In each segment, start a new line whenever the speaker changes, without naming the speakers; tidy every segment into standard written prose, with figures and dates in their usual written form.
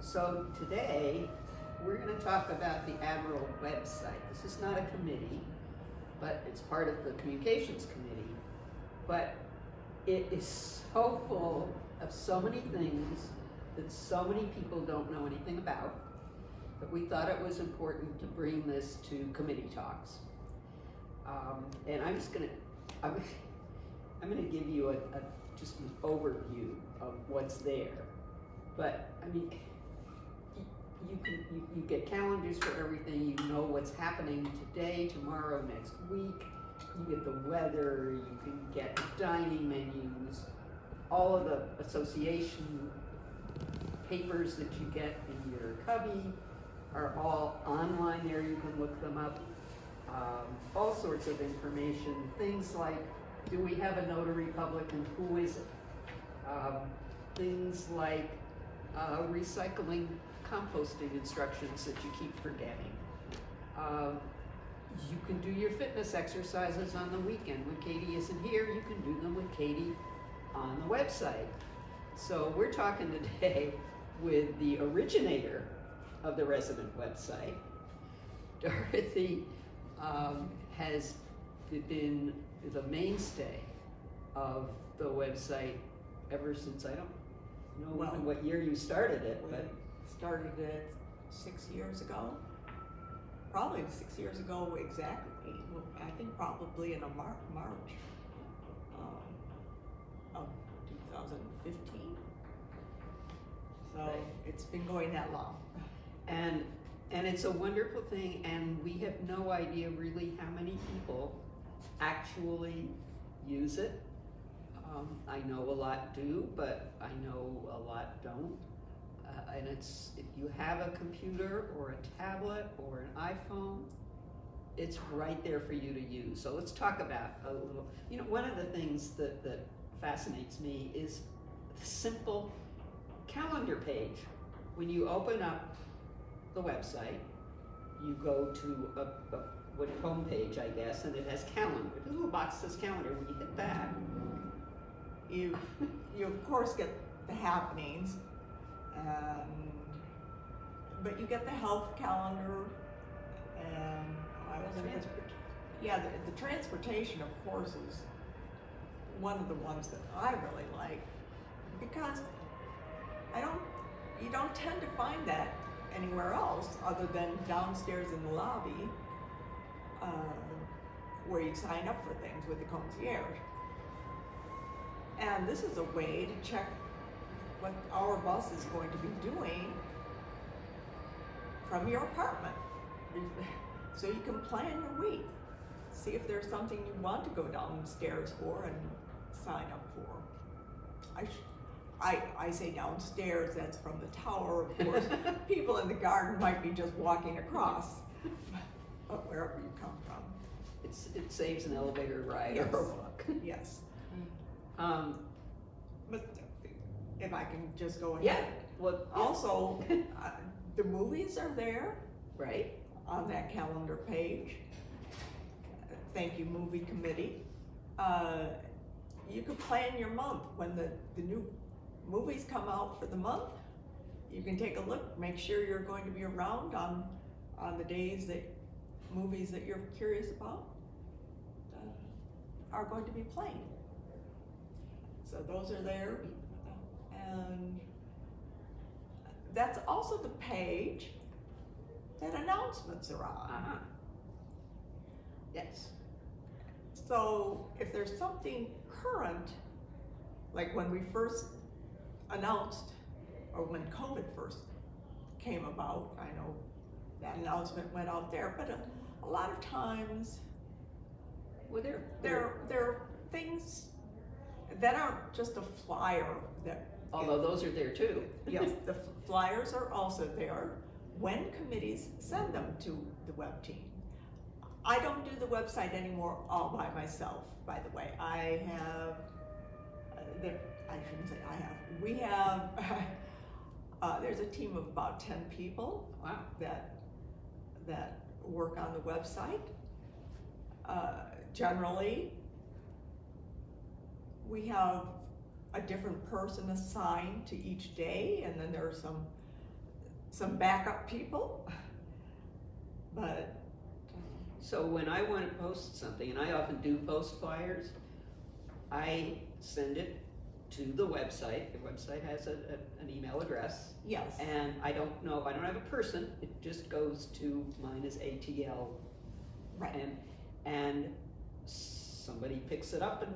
So today, we're going to talk about the Admiral website. This is not a committee, but it's part of the communications committee. But it is so full of so many things that so many people don't know anything about, that we thought it was important to bring this to committee talks. And I'm just going to, I'm going to give you just an overview of what's there. But I mean, you get calendars for everything. You know what's happening today, tomorrow, next week. You get the weather. You can get dining menus. All of the association papers that you get in your cubby are all online there. You can look them up. All sorts of information. Things like, do we have a notary public and who is it? Things like recycling, composting instructions that you keep forgetting. You can do your fitness exercises on the weekend. When Katie isn't here, you can do them with Katie on the website. So we're talking today with the originator of the resident website. Dorothy has been the mainstay of the website ever since, I don't know what year you started it, but
started it 6 years ago. Probably 6 years ago exactly. I think probably in a March of 2015. So
right.
It's been going that long.
And it's a wonderful thing, and we have no idea really how many people actually use it. I know a lot do, but I know a lot don't. And it's, if you have a computer or a tablet or an iPhone, it's right there for you to use. So let's talk about a little, one of the things that fascinates me is the simple calendar page. When you open up the website, you go to what home page, I guess, and it has calendar. The little box says calendar. When you hit that,
you of course get the happenings, but you get the health calendar, and the transportation, of course, is one of the ones that I really like, because you don't tend to find that anywhere else other than downstairs in the lobby, where you sign up for things with the concierge. And this is a way to check what our bus is going to be doing from your apartment. So you can plan your week. See if there's something you want to go downstairs for and sign up for. I say downstairs, that's from the tower, of course. People in the garden might be just walking across, but wherever you come from.
it saves an elevator ride
Yes.
or a walk.
Yes. But if I can just go ahead.
Yeah. Well,
Also, the movies are there
right.
on that calendar page. Thank you, movie committee. You can plan your month when the new movies come out for the month. You can take a look, make sure you're going to be around on the days that movies that you're curious about are going to be playing. So those are there, and that's also the page that announcements are on.
Uh-huh. Yes.
So if there's something current, like when we first announced, or when COVID first came about, I know that announcement went out there, but a lot of times
Well,
there are things that aren't just a flyer that.
although those are there too.
Yes, the flyers are also there when committees send them to the web team. I don't do the website anymore all by myself, by the way. I have, I shouldn't say I have, we have, there's a team of about 10 people.
Wow.
that work on the website. Generally, we have a different person assigned to each day, and then there are some some backup people, but
So when I want to post something, and I often do post flyers, I send it to the website. The website has an email address,
yes,
and I don't have a person. It just goes to, mine is ATL,
right,
and somebody picks it up and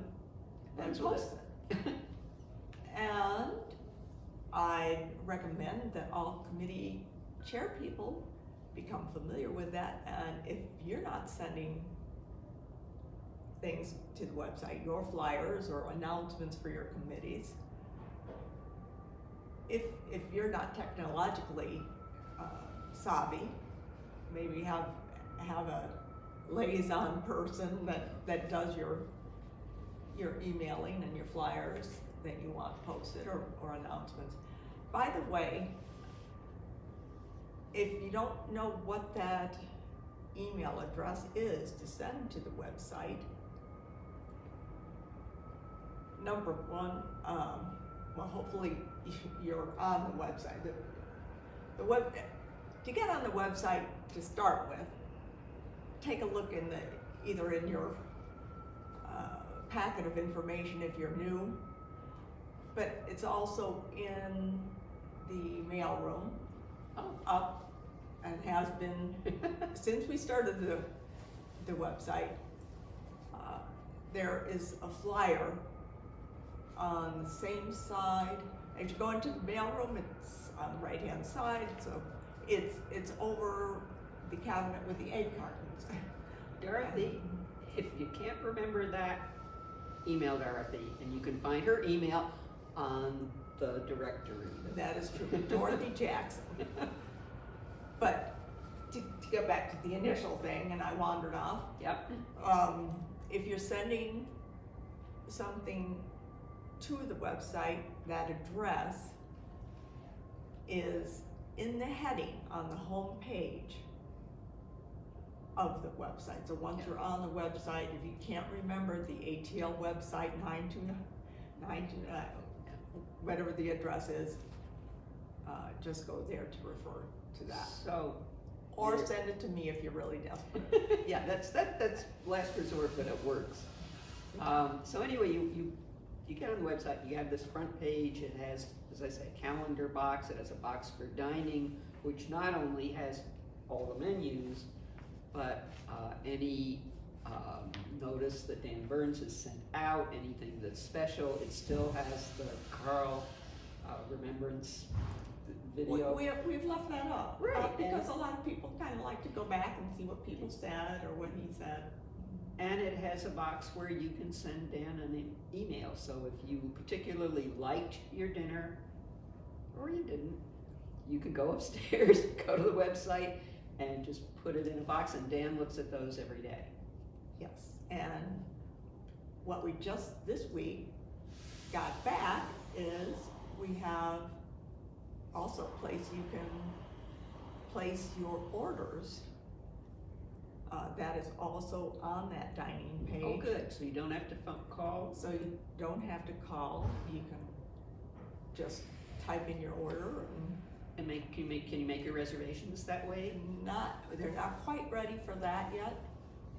runs with
post it. And I recommend that all committee chair people become familiar with that, and if you're not sending things to the website, your flyers or announcements for your committees, if you're not technologically savvy, maybe have a liaison person that does your emailing and your flyers that you want posted or announcements. By the way, if you don't know what that email address is to send to the website, number one, well, hopefully you're on the website. To get on the website to start with, take a look in either in your packet of information if you're new, but it's also in the mail room, up, and has been since we started the website. There is a flyer on the same side as you go into the mail room. It's on the right hand side, so it's over the cabinet with the egg cartons.
Dorothy, if you can't remember that, email Dorothy, and you can find her email on the directory.
That is true, Dorothy Jackson. But to get back to the initial thing, and I wandered off.
Yep.
If you're sending something to the website, that address is in the heading on the home page of the website. So once you're on the website, if you can't remember the ATL website 929, whatever the address is, just go there to refer to that.
So,
Or send it to me if you're really desperate.
yeah, that's last resort, but it works. So anyway, you get on the website, you have this front page, it has, as I say, a calendar box, it has a box for dining, which not only has all the menus, but any notice that Dan Burns has sent out, anything that's special. It still has the Carl Remembrance video.
We've left that up.
Right,
because a lot of people kind of like to go back and see what people said or what he said.
And it has a box where you can send Dan an email. So if you particularly liked your dinner, or you didn't, you could go upstairs, go to the website, and just put it in a box, and Dan looks at those every day.
Yes, and what we just this week got back is we have also a place you can place your orders. That is also on that dining page.
Oh, good. So you don't have to call.
So you don't have to call. You can just type in your order
And can you make your reservations that way?
they're not quite ready for that yet.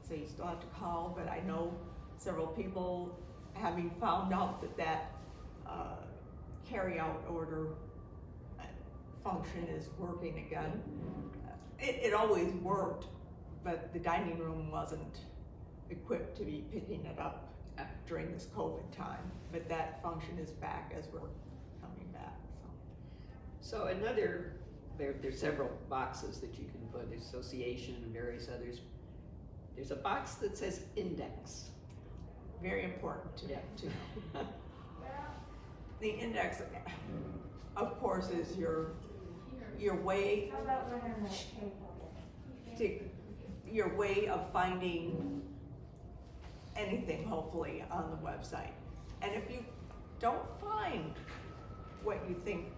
So you still have to call, but I know several people, having found out that carry-out order function is working again. It always worked, but the dining room wasn't equipped to be picking it up during this COVID time. But that function is back as we're coming back.
So there's several boxes that you can put, association and various others. There's a box that says index.
Very important to
Yeah.
The index, of course, is your way of finding anything, hopefully, on the website. And if you don't find what you think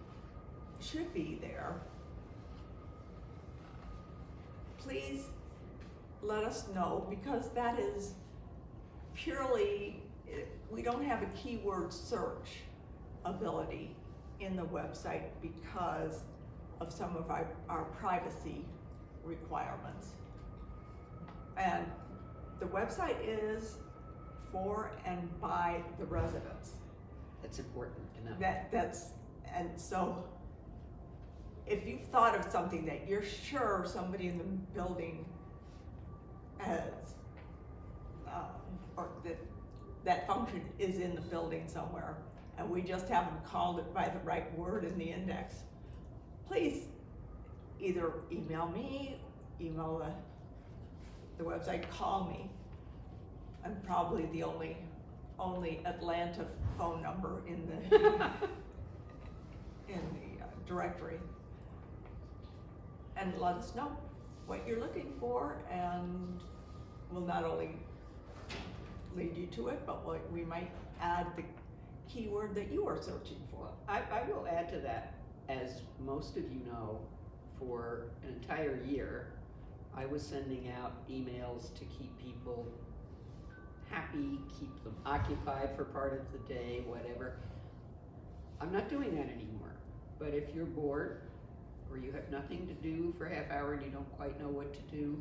should be there, please let us know, because that is purely, we don't have a keyword search ability in the website, because of some of our privacy requirements. And the website is for and by the residents.
That's important to know.
And so if you've thought of something that you're sure somebody in the building has, or that function is in the building somewhere, and we just haven't called it by the right word in the index, please either email me, email the website, call me. I'm probably the only Atlanta phone number in the directory. And let us know what you're looking for, and we'll not only lead you to it, but we might add the keyword that you are searching for.
I will add to that, as most of you know, for an entire year, I was sending out emails to keep people happy, keep them occupied for part of the day, whatever. I'm not doing that anymore. But if you're bored, or you have nothing to do for a half hour and you don't quite know what to do,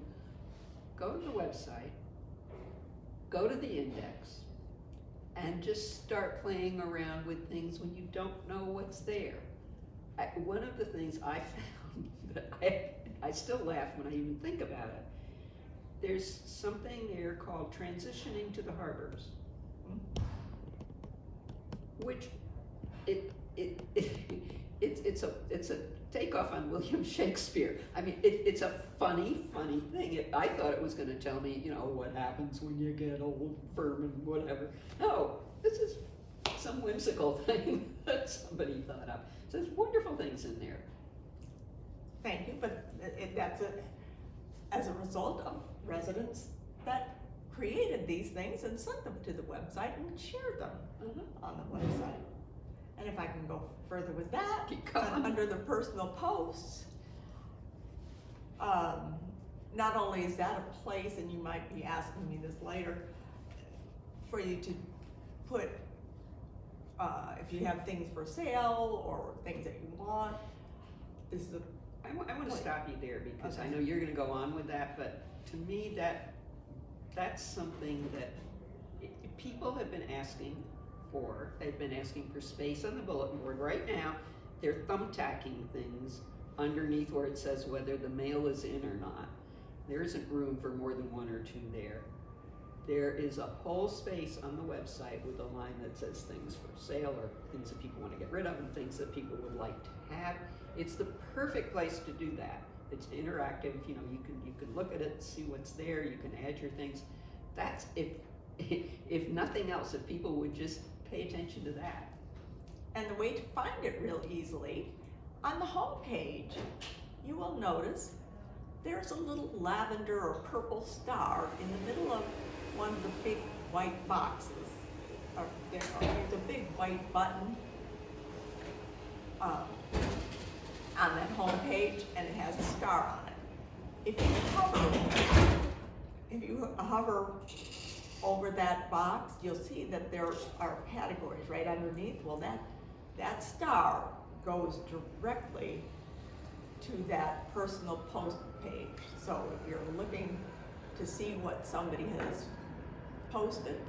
go to the website, go to the index, and just start playing around with things when you don't know what's there. One of the things I found that I still laugh when I even think about it, there's something there called Transitioning to the Harbors, which it's a takeoff on William Shakespeare. I mean, it's a funny thing. I thought it was going to tell me, what happens when you get old, firm, and whatever. No, this is some whimsical thing that somebody thought up. So there's wonderful things in there.
Thank you, but that's as a result of residents that created these things and sent them to the website and shared them on the website. And if I can go further with that, under the personal posts, not only is that a place, and you might be asking me this later, for you to put, if you have things for sale or things that you want, this is
I want to stop you there because
Okay.
I know you're going to go on with that, but to me that's something that people have been asking for. They've been asking for space on the bulletin board. Right now, they're thumbtacking things underneath where it says whether the mail is in or not. There isn't room for more than one or two there. There is a whole space on the website with a line that says things for sale or things that people want to get rid of and things that people would like to have. It's the perfect place to do that. It's interactive. You can look at it, see what's there. You can add your things. That's if nothing else, if people would just pay attention to that.
And the way to find it real easily, on the home page, you will notice there's a little lavender or purple star in the middle of one of the big white boxes. There's a big white button on that home page, and it has a star on it. If you hover over that box, you'll see that there are categories right underneath. Well, that star goes directly to that personal post page. So if you're looking to see what somebody has posted,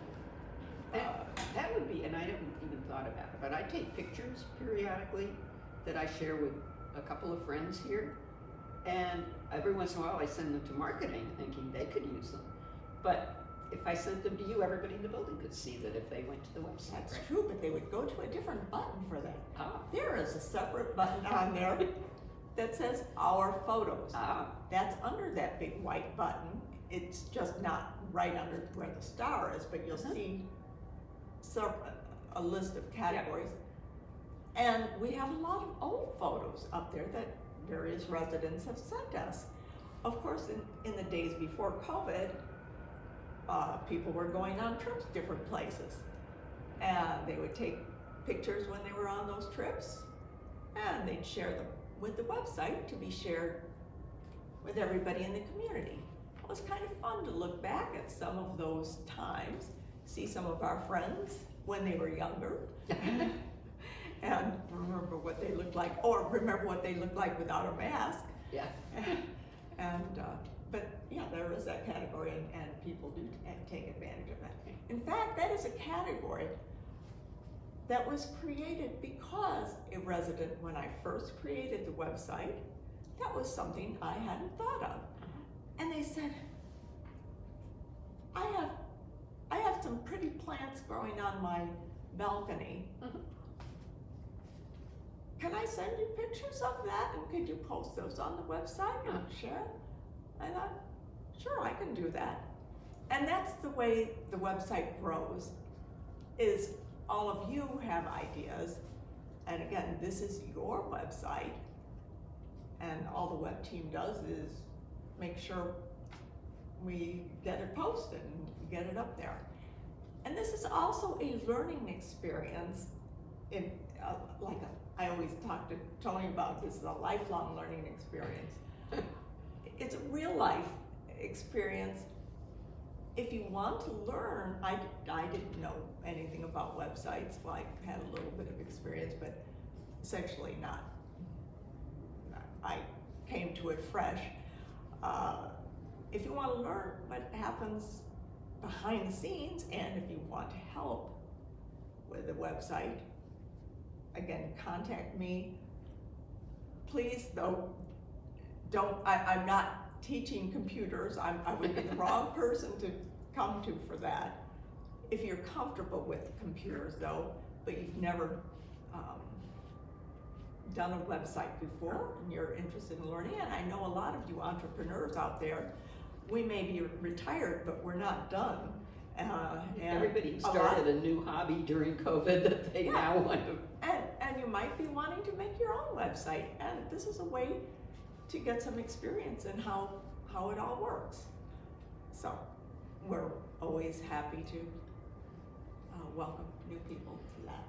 That would be, and I haven't even thought about it, but I take pictures periodically that I share with a couple of friends here, and every once in a while I send them to marketing thinking they could use them. But if I sent them to you, everybody in the building could see that if they went to the website.
that's
right?
true, but they would go to a different button for that.
Ah.
There is a separate button on there that says Our Photos. That's under that big white button. It's just not right under where the star is, but you'll see a list of categories. And we have a lot of old photos up there that various residents have sent us. Of course, in the days before COVID, people were going on trips different places. And they would take pictures when they were on those trips, and they'd share them with the website to be shared with everybody in the community. It was kind of fun to look back at some of those times, see some of our friends when they were younger, and remember what they look like, or remember what they look like without a mask.
Yeah.
But yeah, there is that category, and people do take advantage of that. In fact, that is a category that was created because a resident, when I first created the website, that was something I hadn't thought of. And they said, I have some pretty plants growing on my balcony. Can I send you pictures of that, and could you post those on the website and share? I thought, sure, I can do that. And that's the way the website grows, is all of you have ideas, and again, this is your website, and all the web team does is make sure we get it posted and get it up there. And this is also a learning experience. I always talk to Tony about this, is a lifelong learning experience. It's a real life experience. If you want to learn, I didn't know anything about websites. Well, I had a little bit of experience, but essentially not. I came to it fresh. If you want to learn what happens behind the scenes, and if you want to help with the website, again, contact me. Please, though, I'm not teaching computers. I would be the wrong person to come to for that. If you're comfortable with computers, though, but you've never done a website before, and you're interested in learning, and I know a lot of you entrepreneurs out there, we may be retired, but we're not done. And
everybody started a new hobby during COVID that they now want to.
And you might be wanting to make your own website, and this is a way to get some experience in how it all works. So we're always happy to welcome new people to that.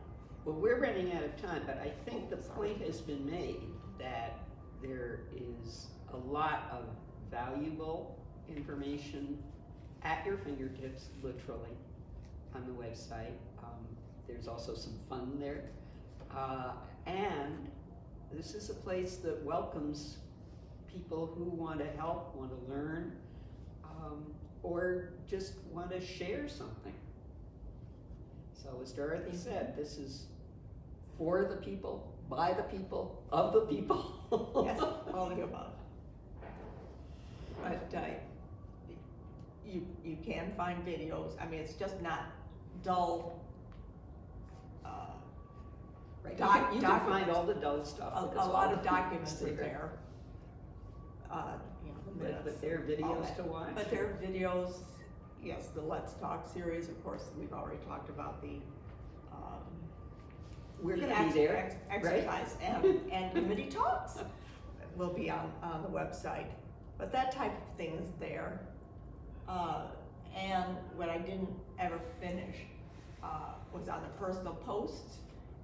Well, we're running out of time, but I think the point has been made that there is a lot of valuable information at your fingertips, literally, on the website. There's also some fun there. And this is a place that welcomes people who want to help, want to learn, or just want to share something. So as Dorothy said, this is for the people, by the people, of the people.
Yes, all of the above. But you can find videos. I mean, it's just not dull.
Right. You can find all the dull stuff.
A lot of documents are there. The minutes,
but there are videos to watch.
But there are videos. Yes, the Let's Talk series. Of course, we've already talked about the.
We're going to be there,
exercise,
right?
and committee talks will be on the website. But that type of thing is there. And what I didn't ever finish was on the personal posts.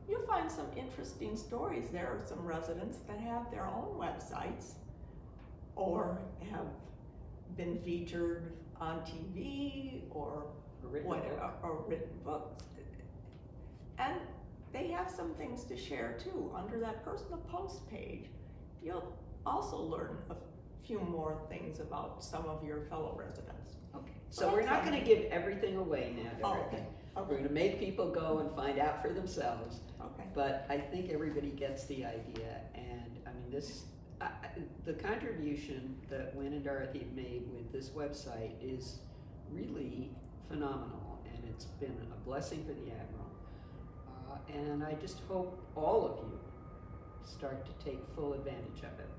You'll find some interesting stories. There are some residents that have their own websites or have been featured on TV or whatever, or written books. And they have some things to share too. Under that personal post page, you'll also learn a few more things about some of your fellow residents.
Okay, so we're not going to give everything away now, Dorothy.
Okay.
We're going to make people go and find out for themselves.
Okay.
But I think everybody gets the idea, and I mean the contribution that Wynn and Dorothy have made with this website is really phenomenal, and it's been a blessing for the Admiral. And I just hope all of you start to take full advantage of it.